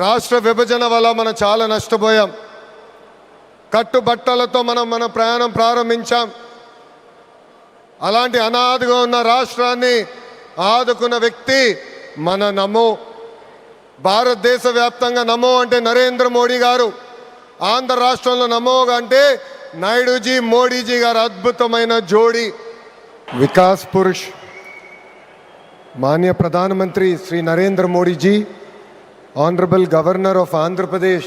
రాష్ట్ర విభజన వల్ల మనం చాలా నష్టపోయాం. కట్టుబట్టలతో మన ప్రయాణం ప్రారంభించాం. అలాంటి అనాథగా ఉన్న రాష్ట్రాన్ని ఆదుకున్న వ్యక్తి మన నమో. భారతదేశ వ్యాప్తంగా నమో అంటే నరేంద్ర మోడీ గారు, ఆంధ్ర రాష్ట్రంలో నమో అంటే నాయుడుజీ మోడీజీ గారు అద్భుతమైన జోడి. వికాస్ పురుష్ माननीय प्रधानमंत्री Shri Narendra Modi ji, honourable governor of Andhra Pradesh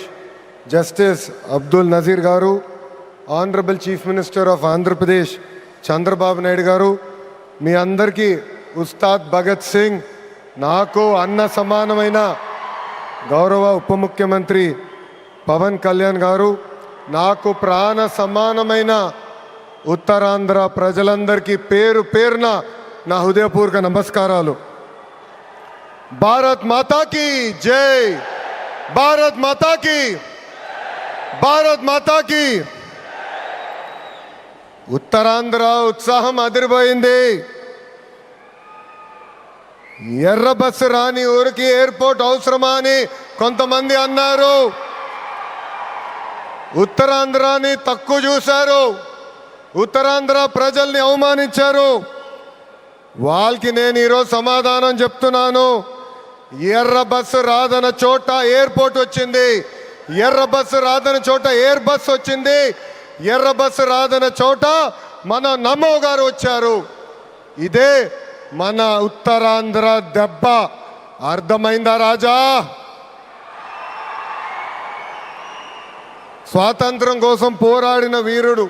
justice Abdul Nazeer garu, honourable chief minister of Andhra Pradesh Chandrababu Naidu garu, మీ అందరికీ ఉస్తాద్ భగత్ సింగ్, నాకు అన్న సమానమైన గౌరవ ఉప ముఖ్యమంత్రి పవన్ కళ్యాణ్ గారు, నాకు ప్రాణ సమానమైన ఉత్తరాంధ్ర ప్రజలందరికీ పేరు పేరున నా హృదయపూర్వక నమస్కారాలు. భారత్ మాతా కీ జై, భారత్ మాతా కీ, భారత్ మాతా కీ. ఉత్తరాంధ్ర ఉత్సాహం అదిరిపోయింది. ఎర్ర బస్సు రాని ఊరికి ఎయిర్పోర్ట్ అవసరమా అని కొంతమంది అన్నారు. ఉత్తరాంధ్రాని తక్కువ చూశారు, ఉత్తరాంధ్ర ప్రజల్ని అవమానించారు. వాళ్ళకి నేను ఈరోజు సమాధానం చెప్తున్నాను. ఎర్ర బస్సు రాదన్న చోట ఎయిర్పోర్ట్ వచ్చింది, ఎర్ర బస్సు రాదన్న చోట ఎయిర్ బస్ వచ్చింది, ఎర్ర బస్సు రాదన్న చోట మన నమో గారు వచ్చారు. ఇదే మన ఉత్తరాంధ్ర దెబ్బ. అర్థమైందా రాజా? స్వాతంత్రం కోసం పోరాడిన వీరుడు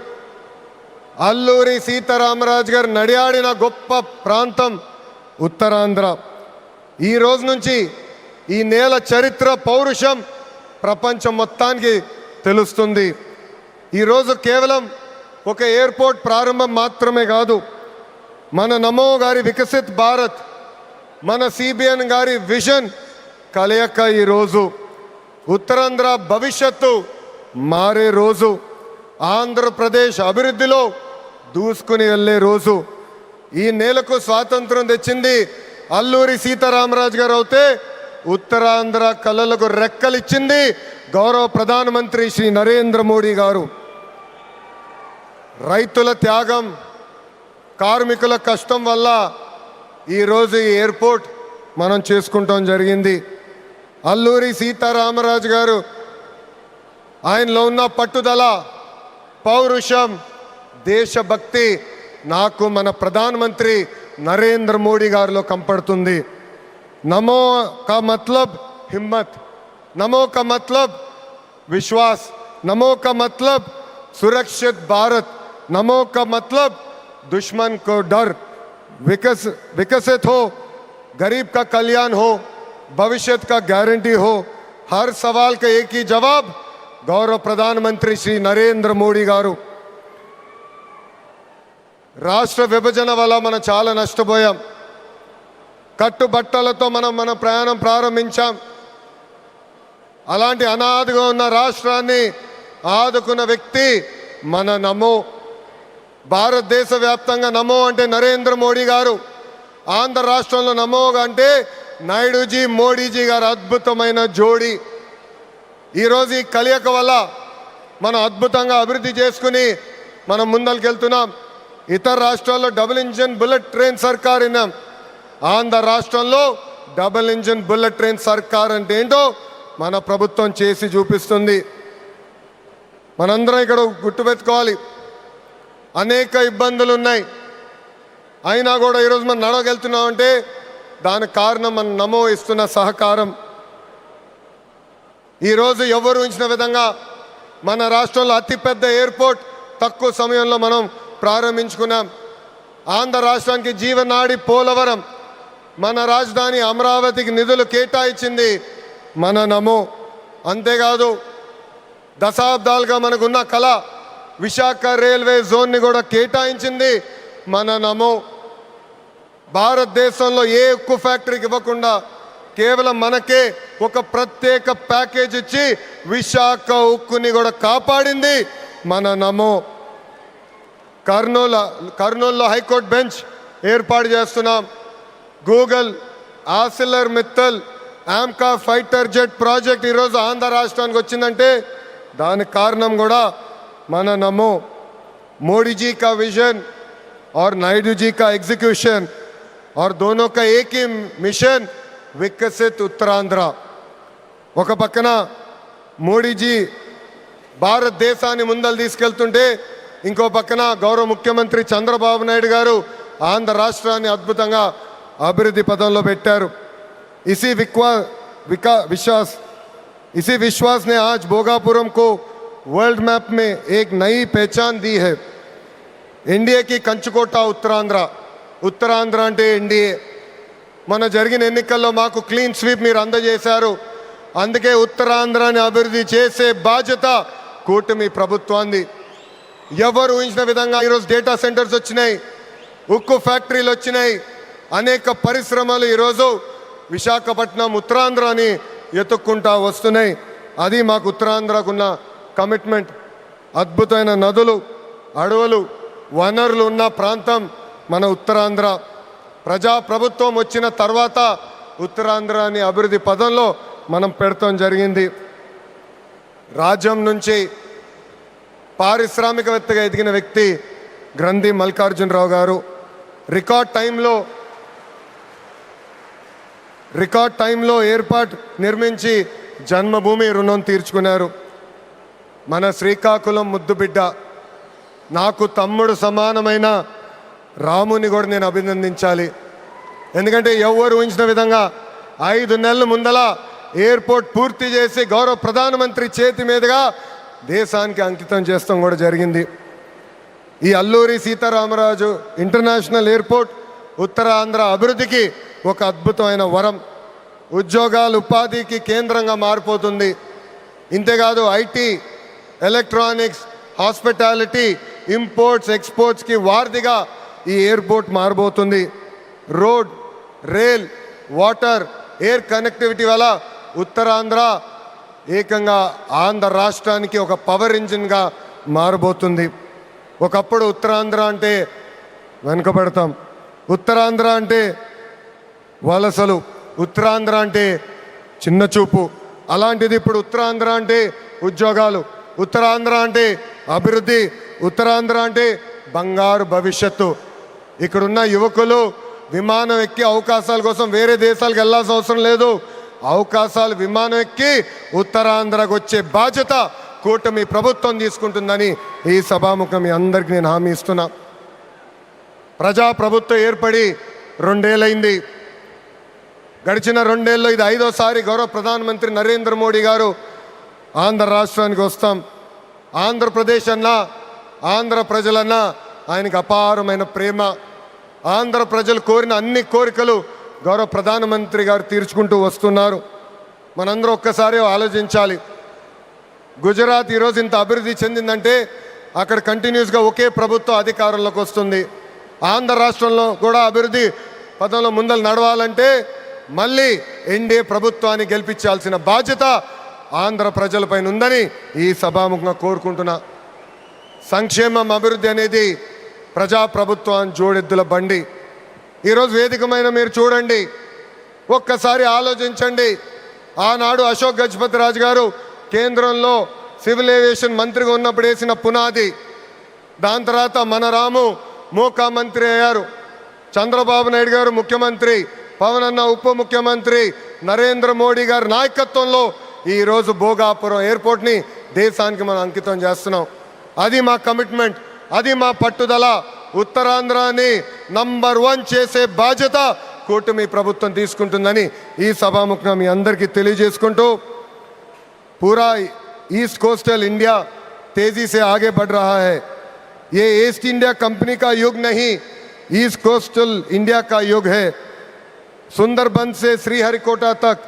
అల్లూరి సీతారామరాజు గారు నడియాడిన గొప్ప ప్రాంతం ఉత్తరాంధ్ర. ఈ రోజు నుంచి ఈ నేల చరిత్ర, పౌరుషం ప్రపంచం మొత్తానికి తెలుస్తుంది. ఈరోజు కేవలం ఒక ఎయిర్పోర్ట్ ప్రారంభం మాత్రమే కాదు, మన నమో గారి వికసిత్ భారత్, మన సిబిఎన్ గారి విజన్ కలయిక ఈరోజు ఉత్తరాంధ్ర భవిష్యత్తు మారే రోజు, ఆంధ్రప్రదేశ్ అభివృద్ధిలో దూసుకుని వెళ్ళే రోజు. ఈ నేలకు స్వాతంత్రం తెచ్చింది అల్లూరి సీతారామరాజు గారు అయితే, ఉత్తరాంధ్ర కళలకు రెక్కలిచ్చింది గౌరవ ప్రధానమంత్రి శ్రీ నరేంద్ర మోడీ గారు. రైతుల త్యాగం, కార్మికుల కష్టం వల్ల ఈరోజు ఈ ఎయిర్పోర్ట్ మనం చేసుకుంటాం జరిగింది. అల్లూరి సీతారామరాజు గారు ఆయనలో ఉన్న పట్టుదల, పౌరుషం, దేశభక్తి నాకు మన ప్రధానమంత్రి నరేంద్ర మోడీ గారిలో కంపడుతుంది. నమో కా మతలబ్ హిమ్మత్, నమో కా మతలబ్ విశ్వాస్, నమో కా మతలబ్ సురక్షిత్ భారత్, नमो का मतलब दुश्मन को डर, विकसित हो, गरीब का कल्याण हो, भविष्य का गारंटी हो. हर सवाल का एक ही जवाब गौरव प्रधानमंत्री श्री नरेंद्र मोदी गारू. రాష్ట్ర విభజన వల్ల మనం చాలా నష్టపోయాం. కట్టుబట్టలతో మన ప్రయాణం ప్రారంభించాం. అలాంటి అనాథగా ఉన్న రాష్ట్రాన్ని ఆదుకున్న వ్యక్తి మన నమో. భారతదేశ వ్యాప్తంగా నమో అంటే నరేంద్ర మోడీ గారు, ఆంధ్ర రాష్ట్రంలో నమో అంటే నాయుడుజీ మోడీజీ గారు అద్భుతమైన జోడి. ఈరోజు ఈ కలయిక వల్ల మనం అద్భుతంగా అభివృద్ధి చేసుకుని మనం ముందరికెళ్తున్నాం. ఇతర రాష్ట్రాల్లో డబుల్ ఇంజిన్ బుల్లెట్ ట్రైన్ సర్కార్ విన్నాం. ఆంధ్ర రాష్ట్రంలో డబుల్ ఇంజిన్ బుల్లెట్ ట్రైన్ సర్కార్ అంటే ఏంటో మన ప్రభుత్వం చేసి చూపిస్తుంది. మనందరం ఇక్కడ గుర్తుపెట్టుకోవాలి, అనేక ఇబ్బందులు ఉన్నాయి. అయినా కూడా ఈరోజు మనం నడవగలుగుతున్నామంటే దానికి కారణం మన నమో ఇస్తున్న సహకారం. ఈరోజు ఎవరు ఊహించిన విధంగా మన రాష్ట్రంలో అతిపెద్ద ఎయిర్పోర్ట్ తక్కువ సమయంలో మనం ప్రారంభించుకున్నాం. ఆంధ్ర రాష్ట్రానికి జీవనాడి పోలవరం, మన రాజధాని అమరావతికి నిధులు కేటాయించింది మన నమో. అంతేకాదు దశాబ్దాలుగా మనకున్న కళ విశాఖ రైల్వే జోన్ని కూడా కేటాయించింది మన నమో. భారతదేశంలో ఏ ఉక్కు ఫ్యాక్టరీకి ఇవ్వకుండా కేవలం మనకే ఒక ప్రత్యేక ప్యాకేజ్ ఇచ్చి విశాఖ ఉక్కుని కూడా కాపాడింది మన నమో. కర్నూలులో హైకోర్టు బెంచ్ ఏర్పాటు చేస్తున్నాం. Google, ఆసిలర్ Mittal, AMCA fighter jet project ఈరోజు ఆంధ్ర రాష్ట్రానికి వచ్చిందంటే దానికి కారణం కూడా మన నమో मोदी जी का विजन और नायडू जी का एग्जीक्यूशन और दोनों का एक ही मिशन विकसित उत्तरांध्र ఒక పక్కన మోడీజీ భారతదేశాన్ని ముందలు తీసుకెళ్తుంటే ఇంకో పక్కన గౌరవ ముఖ్యమంత్రి చంద్రబాబు నాయుడు గారు ఆంధ్ర రాష్ట్రాన్ని అద్భుతంగా అభివృద్ధి పదంలో పెట్టారు इसी विश्वास ने आज भोगापुरम को वर्ल्ड मैप में एक नई पहचान दी है ఎన్డీఏ కి కంచుకోట ఉత్తరాంధ్ర అంటే ఎన్డీఏ మన జరిగిన ఎన్నికల్లో మాకు క్లీన్ స్వీప్ మీరు అందజేశారు అందుకే ఉత్తరాంధ్రాన్ని అభివృద్ధి చేసే బాధ్యత కూటమి ప్రభుత్వాన్ని ఎవరు ఊహించిన విధంగా ఈరోజు డేటా సెంటర్స్ వచ్చినాయి ఉక్కు ఫ్యాక్టరీలు వచ్చినాయి అనేక పరిశ్రమలు ఈరోజు విశాఖపట్నం ఉత్తరాంధ్రాని ఎత్తుక్కుంటా వస్తున్నాయి అది మాకు ఉత్తరాంధ్రకున్న కమిట్మెంట్ అద్భుతమైన నదులు అడవులు వనరులు ఉన్న ప్రాంతం మన ఉత్తరాంధ్ర ప్రజాప్రభుత్వం వచ్చిన తర్వాత ఉత్తరాంధ్రాని అభివృద్ధి పదంలో మనం పెడతాం జరిగింది రాజ్యం నుంచి పారిశ్రామికవేత్తగా ఎదిగిన వ్యక్తి గ్రంథి మల్లికార్జునరావు గారు రికార్డ్ టైంలో ఎయిర్పోర్ట్ నిర్మించి జన్మభూమి రుణం తీర్చుకున్నారు మన శ్రీకాకుళం ముద్దుబిడ్డ నాకు తమ్ముడు సమానమైన రాముని కూడా నేను అభినందించాలి ఎందుకంటే ఎవరు ఊహించిన విధంగా 5 నెలల ముందల ఎయిర్పోర్ట్ పూర్తి చేసి గౌరవ ప్రధానమంత్రి చేతి మీదుగా దేశానికి అంకితం చేస్తాం కూడా జరిగింది ఈ అల్లూరి సీతారామరాజు ఇంటర్నేషనల్ ఎయిర్పోర్ట్ ఉత్తరాంధ్ర అభివృద్ధికి ఒక అద్భుతమైన వరం ఉద్యోగాలు ఉపాధికి కేంద్రంగా మారిపోతుంది ఇంతేకాదు ఐటీ ఎలక్ట్రానిక్స్ హాస్పిటాలిటీ ఇంపోర్ట్స్ ఎక్స్పోర్ట్స్కి వారధిగా ఈ ఎయిర్పోర్ట్ మారబోతుంది road rail water air connectivity వల్ల ఉత్తరాంధ్ర ఏకంగా ఆంధ్ర రాష్ట్రానికి ఒక పవర్ ఇంజిన్గా మారబోతుంది ఒకప్పుడు ఉత్తరాంధ్ర అంటే వెనుకబడతాం ఉత్తరాంధ్ర అంటే వలసలు ఉత్తరాంధ్ర అంటే చిన్న చూపు అలాంటిది ఇప్పుడు ఉత్తరాంధ్ర అంటే ఉద్యోగాలు ఉత్తరాంధ్ర అంటే అభివృద్ధి ఉత్తరాంధ్ర అంటే బంగారు భవిష్యత్తు ఇక్కడున్న యువకులు విమానం ఎక్కి అవకాశాల కోసం వేరే దేశాలకు వెళ్ళాల్సిన అవసరం లేదు అవకాశాలు విమానం ఎక్కి ఉత్తరాంధ్రకు వచ్చే బాధ్యత కూటమి ప్రభుత్వం తీసుకుంటుందని ఈ సభాముఖం మీ అందరికీ నేను హామీ ఇస్తున్నా ప్రజాప్రభుత్వం ఏర్పడి 2 ఏళ్ళైంది గడిచిన 2 ఏళ్ళలో ఇది 5వ గౌరవ ప్రధానమంత్రి నరేంద్ర మోడీ గారు ఆంధ్ర రాష్ట్రానికి వస్తాం ఆంధ్రప్రదేశ్ అన్నా ఆంధ్ర ప్రజలన్నా ఆయనకు అపారమైన ప్రేమ ఆంధ్ర ప్రజలు కోరిన అన్ని కోరికలు గౌరవ ప్రధానమంత్రి గారు తీర్చుకుంటూ వస్తున్నారు మనందరూ ఒక్కసారి ఆలోచించాలి గుజరాత్ ఈరోజు ఇంత అభివృద్ధి చెందిందంటే అక్కడ కంటిన్యూస్గా ఒకే ప్రభుత్వం అధికారంలోకి వస్తుంది ఆంధ్ర రాష్ట్రంలో కూడా అభివృద్ధి పదంలో ముందలు నడవాలంటే మళ్ళీ ఎన్డీఏ ప్రభుత్వాన్ని గెలిపించాల్సిన బాధ్యత ఆంధ్ర ప్రజలపైన ఉందని ఈ సభాముఖంగా కోరుకుంటున్నా సంక్షేమం అభివృద్ధి అనేది ప్రజాప్రభుత్వాన్ని జోడెద్దుల బండి ఈరోజు వేదికమైన మీరు చూడండి ఒక్కసారి ఆలోచించండి ఆనాడు అశోక్ గజపతి రాజు గారు కేంద్రంలో సివిల్ ఏవియేషన్ మంత్రిగా ఉన్నప్పుడు వేసిన పునాది దాని తర్వాత మన రాము మోకా మంత్రి అయ్యారు చంద్రబాబు నాయుడు గారు ముఖ్యమంత్రి పవన్ అన్న ఉప ముఖ్యమంత్రి నరేంద్ర మోడీ గారి నాయకత్వంలో ఈరోజు భోగాపురం ఎయిర్పోర్ట్ని దేశానికి మనం అంకితం చేస్తున్నాం అది మా కమిట్మెంట్ అది మా పట్టుదల ఉత్తరాంధ్రాని నంబర్ 1 చేసే బాధ్యత కూటమి ప్రభుత్వం తీసుకుంటుందని ఈ సభాముఖంగా మీ అందరికీ తెలియజేసుకుంటూ पूरा ईस्ट कोस्टल इंडिया तेजी से आगे बढ़ रहा है ये ईस्ट इंडिया कंपनी का युग नहीं ईस्ट कोस्टल इंडिया का युग है सुंदरबन से श्रीहरिकोटा तक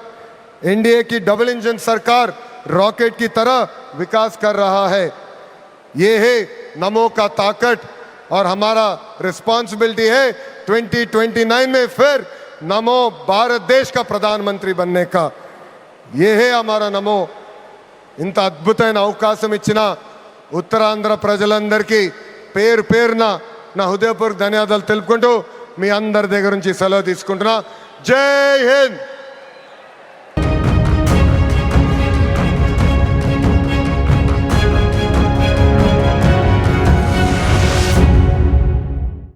एनडीए की डबल इंजन सरकार रॉकेट की तरह विकास कर रहा है ये है नमो का ताकत और हमारा रिस्पॉन्सिबिलिटी है 2029 में फिर नमो भारत देश का प्रधानमंत्री बनने का ये है हमारा नमो ఇంత అద్భుతమైన అవకాశం ఇచ్చిన ఉత్తరాంధ్ర ప్రజలందరికీ పేరు పేరున నా హృదయపూర్వక ధన్యవాదాలు తెలుపుకుంటూ మీ అందరి దగ్గర నుంచి సెలవు తీసుకుంటున్నా జై హింద్.